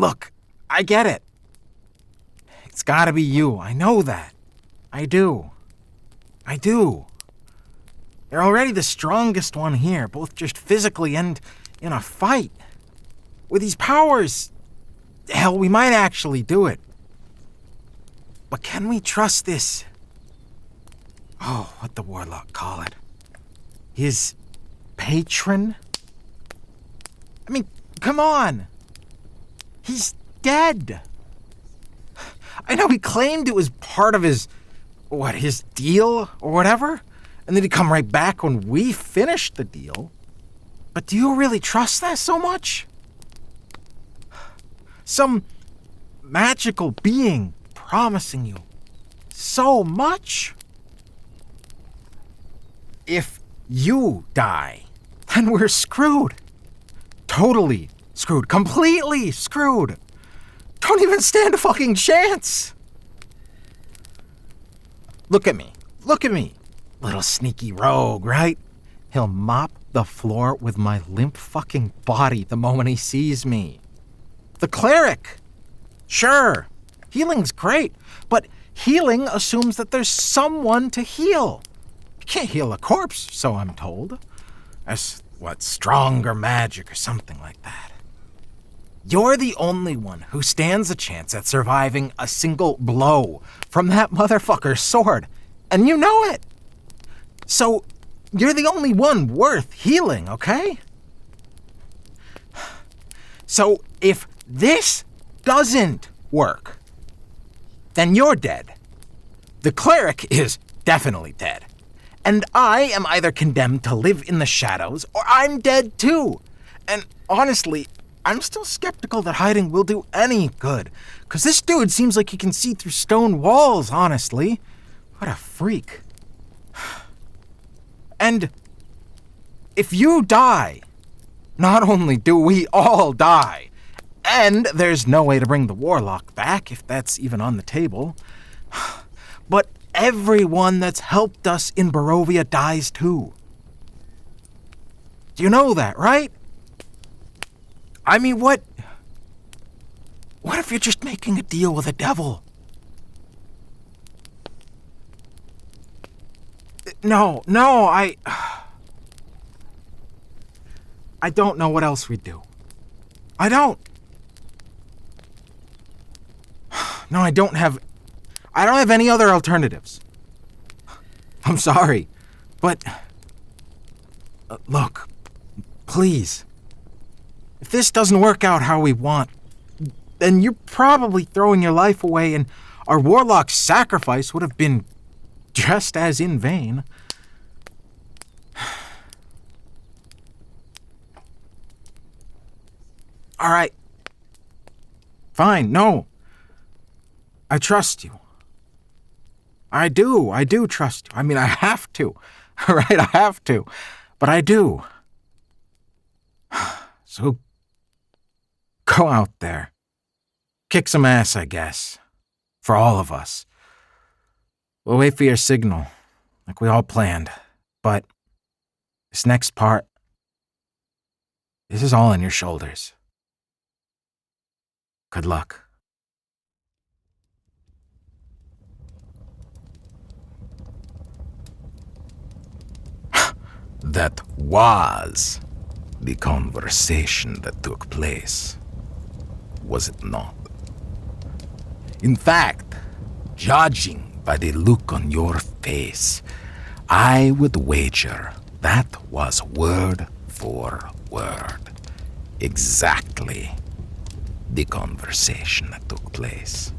Look, I get it. It's gotta be you. I know that. I do. You're already the strongest one here, both just physically and in a fight. With these powers, hell, we might actually do it. But can we trust this? Oh, what the warlock call it? His patron? I mean, come on. He's dead. I know he claimed it was part of his deal or whatever, and then he'd come right back when we finished the deal. But do you really trust that so much? Some magical being promising you so much? If you die, then we're screwed. Totally screwed. Completely screwed. Don't even stand a fucking chance. Look at me. Little sneaky rogue, right? He'll mop the floor with my limp fucking body the moment he sees me. The cleric. Sure, healing's great, but healing assumes that there's someone to heal. You can't heal a corpse, so I'm told. That's stronger magic or something like that. You're the only one who stands a chance at surviving a single blow from that motherfucker's sword, and you know it. So, you're the only one worth healing, okay? So, if this doesn't work, then you're dead. The cleric is definitely dead. And I am either condemned to live in the shadows, or I'm dead too. And honestly, I'm still skeptical that hiding will do any good, because this dude seems like he can see through stone walls, honestly. What a freak. And if you die, not only do we all die, and there's no way to bring the warlock back, if that's even on the table, but everyone that's helped us in Barovia dies too. Do you know that, right? I mean, what if you're just making a deal with the devil? No, I don't know what else we'd do. I don't. No, I don't have any other alternatives. I'm sorry, but look, please. If this doesn't work out how we want, then you're probably throwing your life away, and our warlock's sacrifice would have been just as in vain. All right. Fine, no. I trust you. I do trust you. I mean, I have to. Right, I have to. But I do. So, go out there. Kick some ass, I guess. For all of us. We'll wait for your signal, like we all planned. But this next part, this is all on your shoulders. Good luck. That was the conversation that took place, was it not? In fact, judging by the look on your face, I would wager that was word for word exactly the conversation that took place.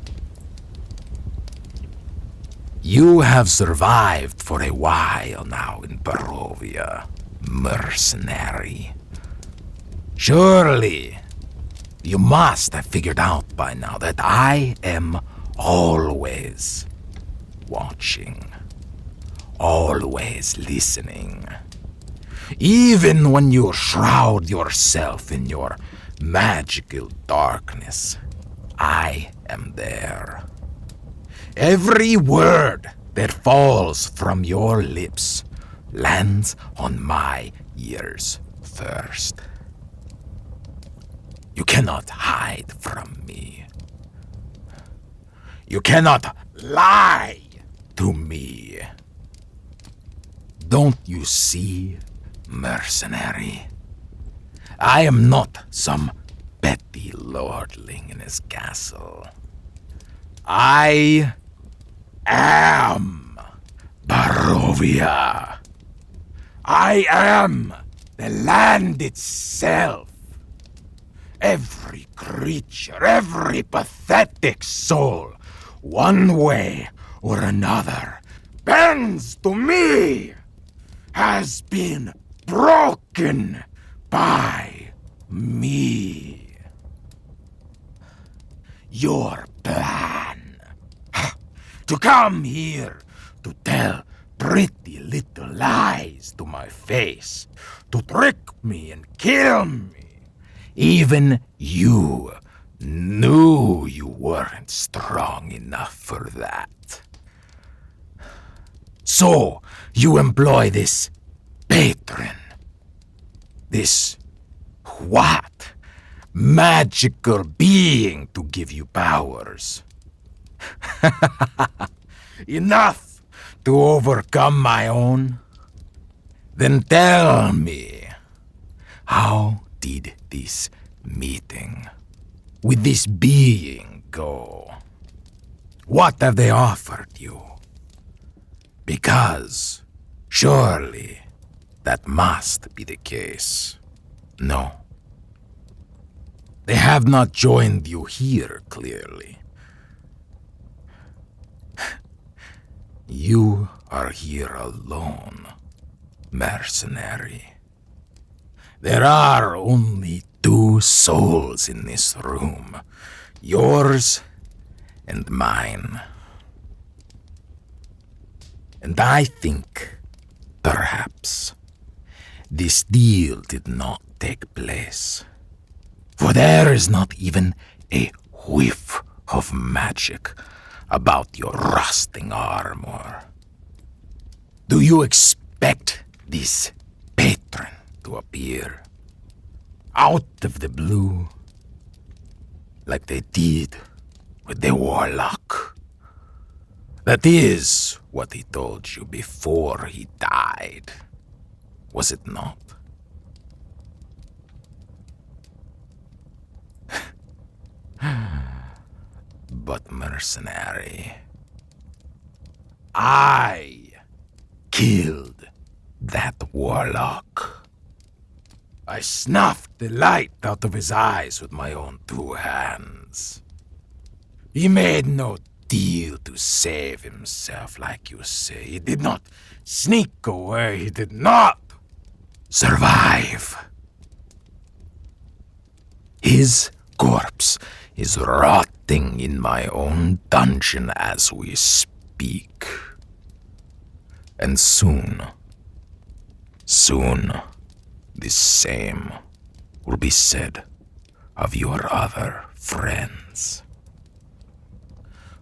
You have survived for a while now in Barovia, mercenary. Surely, you must have figured out by now that I am always watching, always listening. Even when you shroud yourself in your magical darkness, I am there. Every word that falls from your lips lands on my ears first. You cannot hide from me. You cannot lie to me. Don't you see, mercenary? I am not some petty lordling in his castle. I am Barovia. I am the land itself. Every creature, every pathetic soul, one way or another, bends to me, has been broken by me. Your plan to come here to tell pretty little lies to my face, to trick me and kill me. Even you knew you weren't strong enough for that. So you employ this patron. This what? Magical being to give you powers. Enough to overcome my own? Then tell me, how did this meeting with this being go? What have they offered you? Because surely that must be the case. No. They have not joined you here, clearly. You are here alone, mercenary. There are only 2 souls in this room, yours and mine. And I think, perhaps, this deal did not take place. For there is not even a whiff of magic about your rusting armor. Do you expect this patron to appear out of the blue like they did with the warlock? That is what he told you before he died, was it not? But mercenary, I killed that warlock. I snuffed the light out of his eyes with my own 2 hands. He made no deal to save himself, like you say. He did not sneak away. He did not survive. His corpse is rotting in my own dungeon as we speak. And soon, the same will be said of your other friends.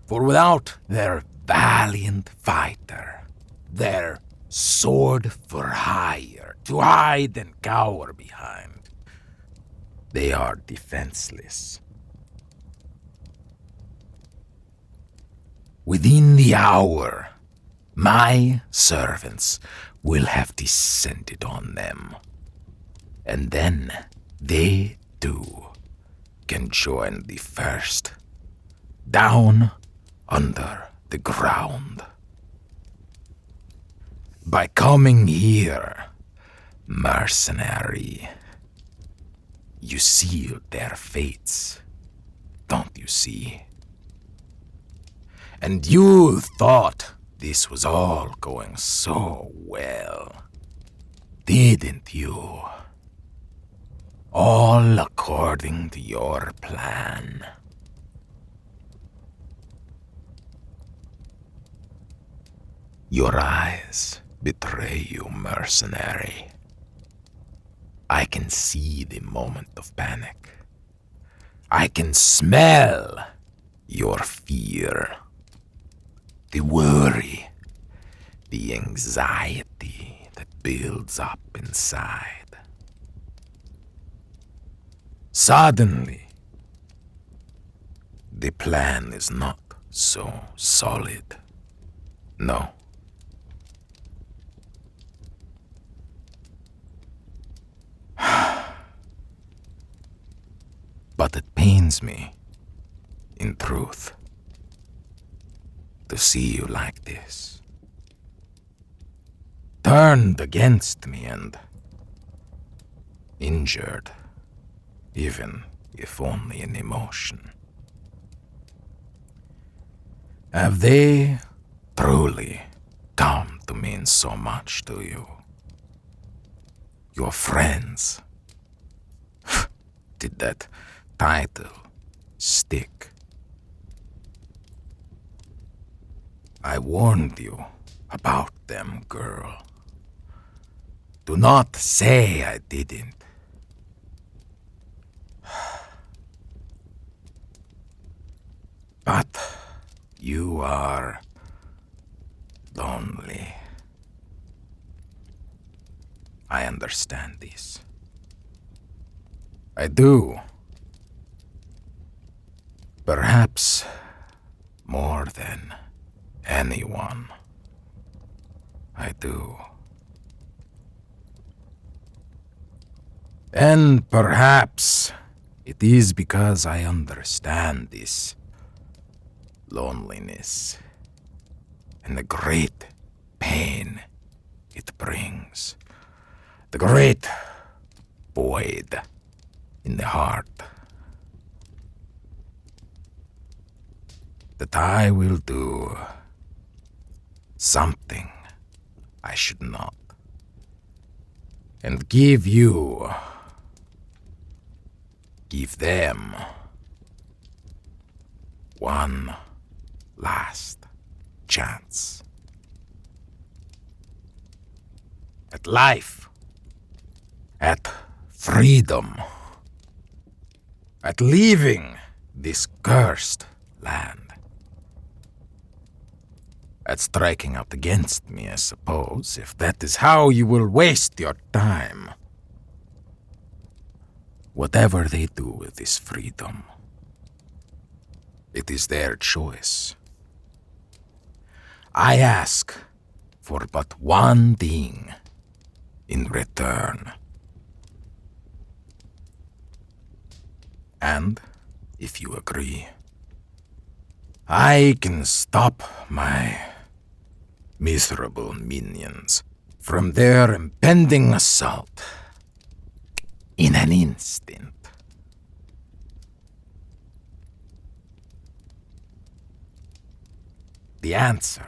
For without their valiant fighter, their sword for hire to hide and cower behind, they are defenseless. Within the hour, my servants will have descended on them. And then they too can join the first, down under the ground. By coming here, mercenary, you sealed their fates, don't you see? And you thought this was all going so well, didn't you? All according to your plan. Your eyes betray you, mercenary. I can see the moment of panic. I can smell your fear. The worry, the anxiety that builds up inside. Suddenly, the plan is not so solid. No. But it pains me, in truth, to see you like this. Turned against me and injured, even if only in emotion. Have they truly come to mean so much to you? Your friends? Did that title stick? I warned you about them, girl. Do not say I didn't. But you are lonely. I understand this. I do. Perhaps more than anyone. I do. And perhaps it is because I understand this loneliness and the great pain it brings. The great void in the heart. That I will do something I should not. And give them one last chance at life, at freedom, at leaving this cursed land, at striking out against me, I suppose, if that is how you will waste your time. Whatever they do with this freedom, it is their choice. I ask for but one thing in return. And, if you agree, I can stop my miserable minions from their impending assault in an instant. The answer,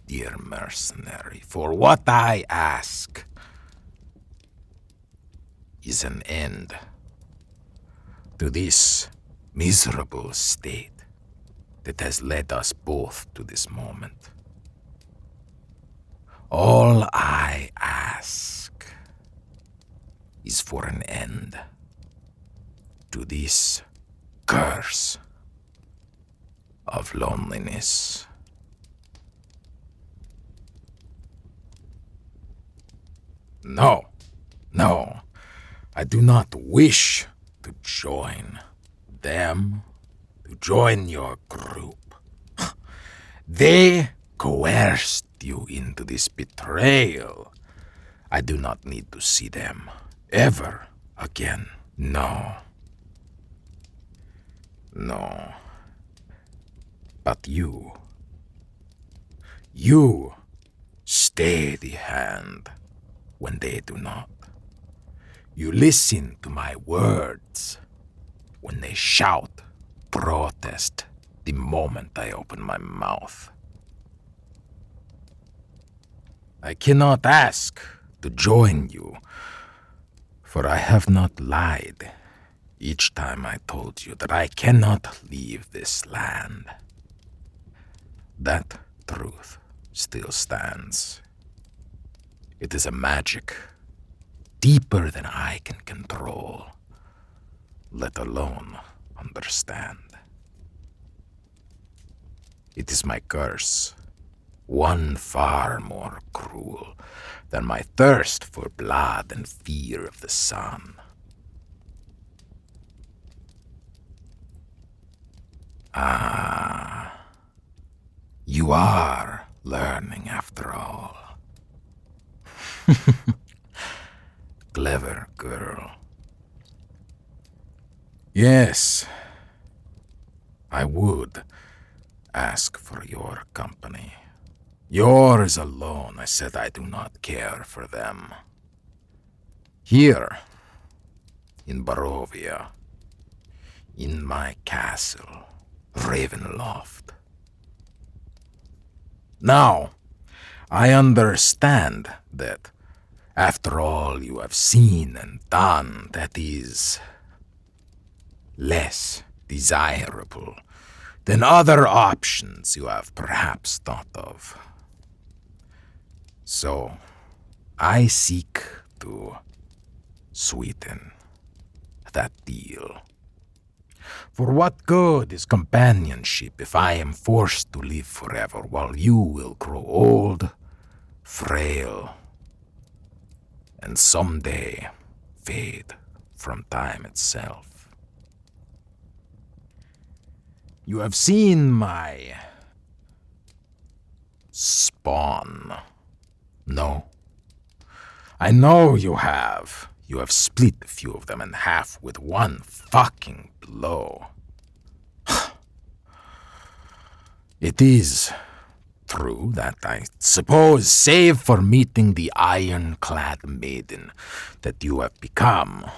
dear mercenary, for what I ask is an end to this miserable state that has led us both to this moment. All I ask is for an end to this curse of loneliness. No, I do not wish to join them, to join your group. They coerced you into this betrayal. I do not need to see them ever again. No. But you stay the hand when they do not. You listen to my words when they shout, protest the moment I open my mouth. I cannot ask to join you, for I have not lied each time I told you that I cannot leave this land. That truth still stands. It is a magic deeper than I can control, let alone understand. It is my curse, one far more cruel than my thirst for blood and fear of the sun. Ah, you are learning after all. Clever girl. Yes, I would ask for your company. Yours alone, I said I do not care for them. Here, in Barovia, in my castle, Ravenloft. Now, I understand that after all you have seen and done, that is less desirable than other options you have perhaps thought of. So, I seek to sweeten that deal. For what good is companionship if I am forced to live forever while you will grow old, frail, and someday fade from time itself? You have seen my spawn. No. I know you have. You have split a few of them in half with one fucking blow. It is true that I suppose, save for meeting the ironclad maiden that you have become,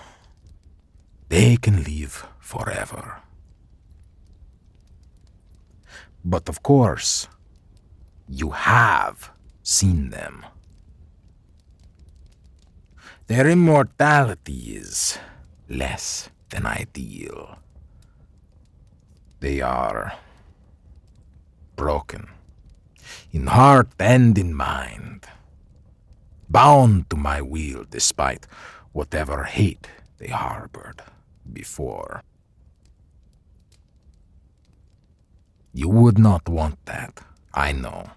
they can live forever. But of course, you have seen them. Their immortality is less than ideal. They are broken, in heart and in mind, bound to my will despite whatever hate they harbored before. You would not want that, I know.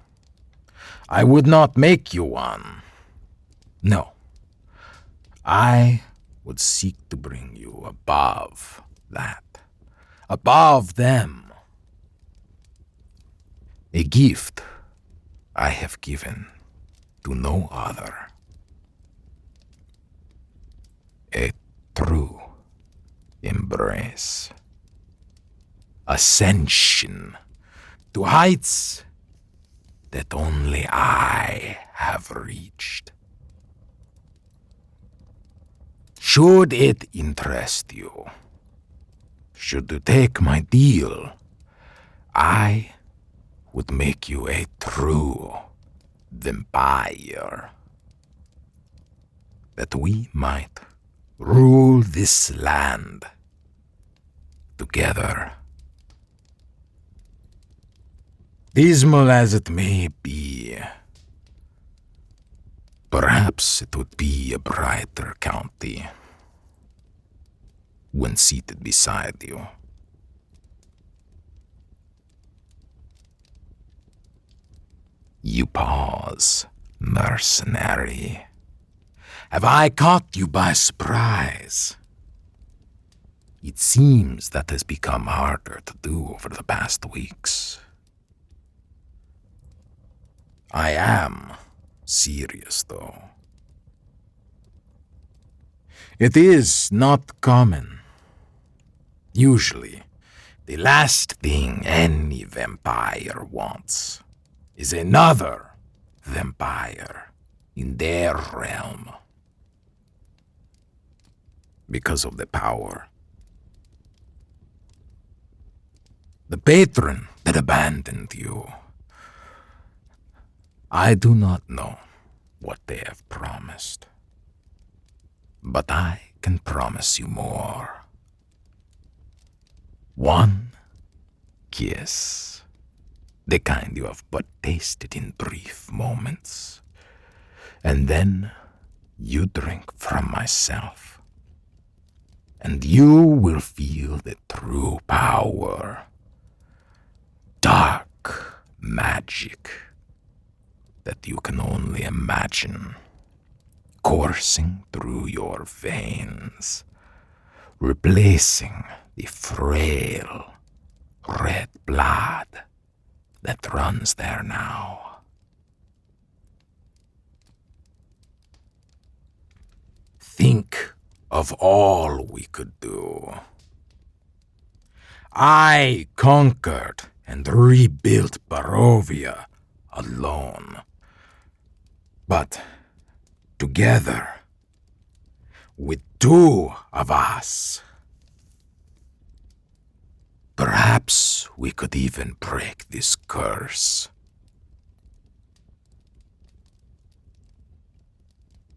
I would not make you one. No. I would seek to bring you above that, above them. A gift I have given to no other. A true embrace. Ascension to heights that only I have reached. Should it interest you, should you take my deal, I would make you a true vampire, that we might rule this land together. Dismal as it may be, perhaps it would be a brighter county when seated beside you. You pause, mercenary. Have I caught you by surprise? It seems that has become harder to do over the past weeks. I am serious, though. It is not common. Usually, the last thing any vampire wants is another vampire in their realm. Because of the power. The patron that abandoned you. I do not know what they have promised, but I can promise you more. One kiss, the kind you have but tasted in brief moments, and then you drink from myself, and you will feel the true power, dark magic that you can only imagine, coursing through your veins, replacing the frail, red blood that runs there now. Think of all we could do. I conquered and rebuilt Barovia alone. But together, with two of us, perhaps we could even break this curse.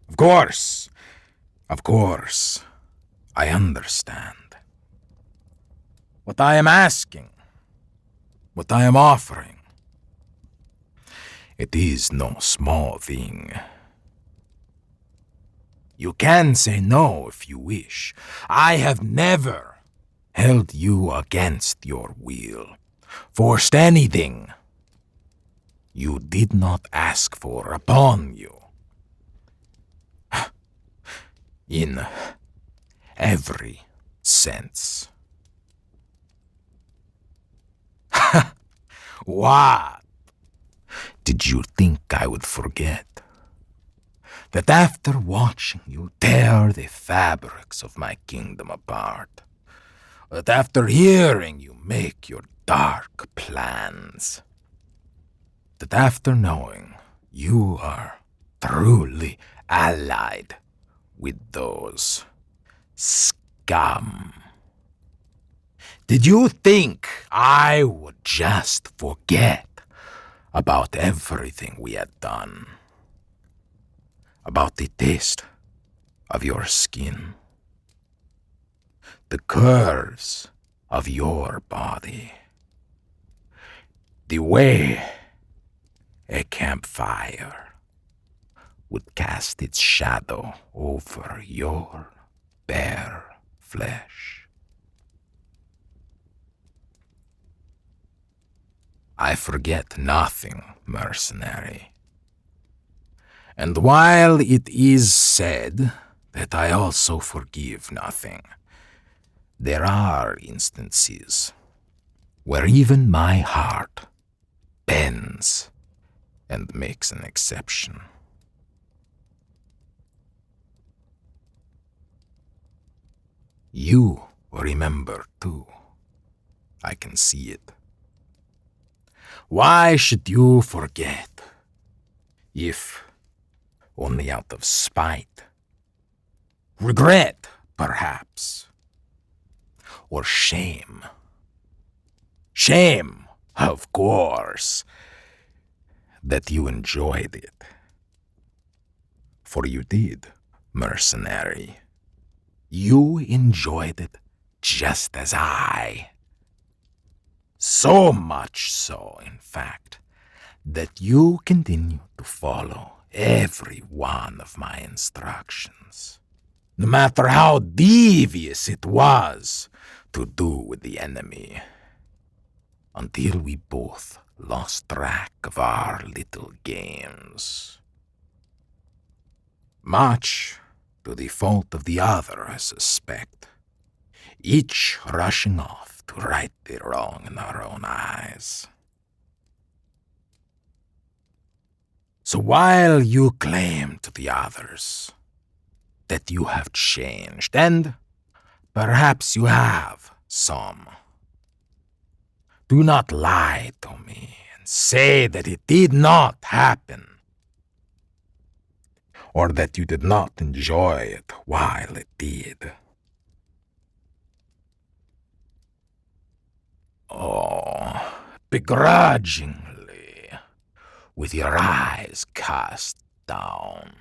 Of course, I understand. What I am asking, what I am offering, it is no small thing. You can say no if you wish. I have never held you against your will, forced anything you did not ask for upon you. In every sense. What? Did you think I would forget? That after watching you tear the fabrics of my kingdom apart, that after hearing you make your dark plans, that after knowing you are truly allied with those scum, did you think I would just forget about everything we had done? About the taste of your skin, the curves of your body, the way a campfire would cast its shadow over your bare flesh. I forget nothing, mercenary. And while it is said that I also forgive nothing, there are instances where even my heart bends and makes an exception. You remember too. I can see it. Why should you forget if only out of spite, regret, perhaps, or shame? Shame, of course, that you enjoyed it. For you did, mercenary. You enjoyed it just as I. So much so, in fact, that you continue to follow every one of my instructions, no matter how devious it was to do with the enemy, until we both lost track of our little games. Much to the fault of the other, I suspect, each rushing off to right the wrong in our own eyes. So while you claim to the others that you have changed, and perhaps you have some, do not lie to me and say that it did not happen, or that you did not enjoy it while it did. Oh, begrudgingly, with your eyes cast down,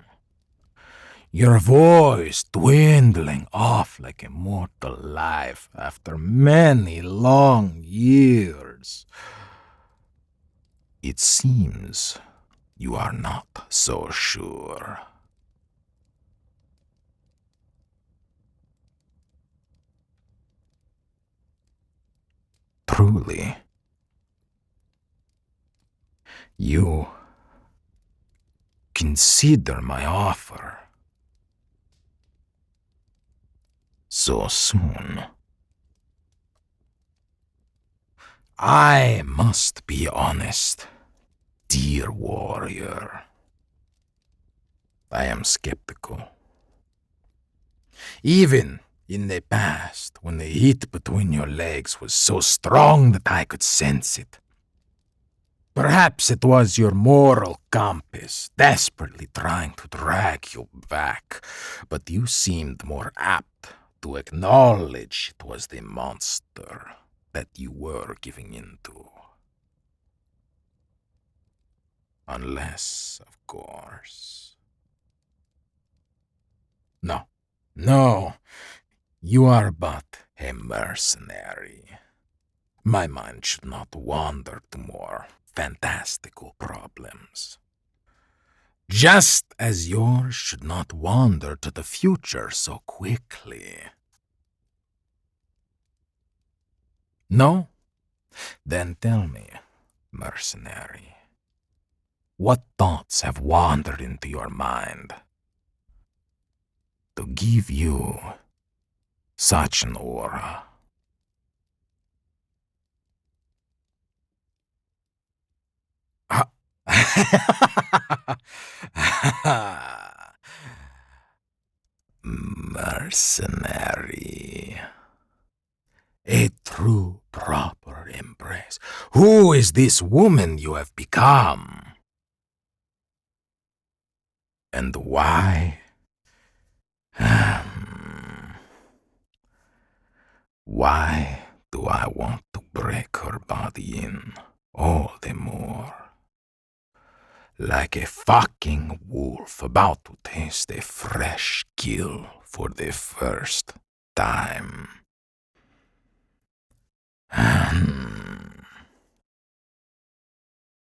your voice dwindling off like a mortal life after many long years. It seems you are not so sure. Truly, you consider my offer so soon. I must be honest, dear warrior. I am skeptical. Even in the past, when the heat between your legs was so strong that I could sense it. Perhaps it was your moral compass desperately trying to drag you back, but you seemed more apt to acknowledge it was the monster that you were giving into. Unless, of course. No, you are but a mercenary. My mind should not wander to more fantastical problems. Just as yours should not wander to the future so quickly. No? Then tell me, mercenary, what thoughts have wandered into your mind to give you such an aura? Mercenary. A true, proper embrace. Who is this woman you have become? And why? Why do I want to break her body in all the more? Like a fucking wolf about to taste a fresh kill for the first time.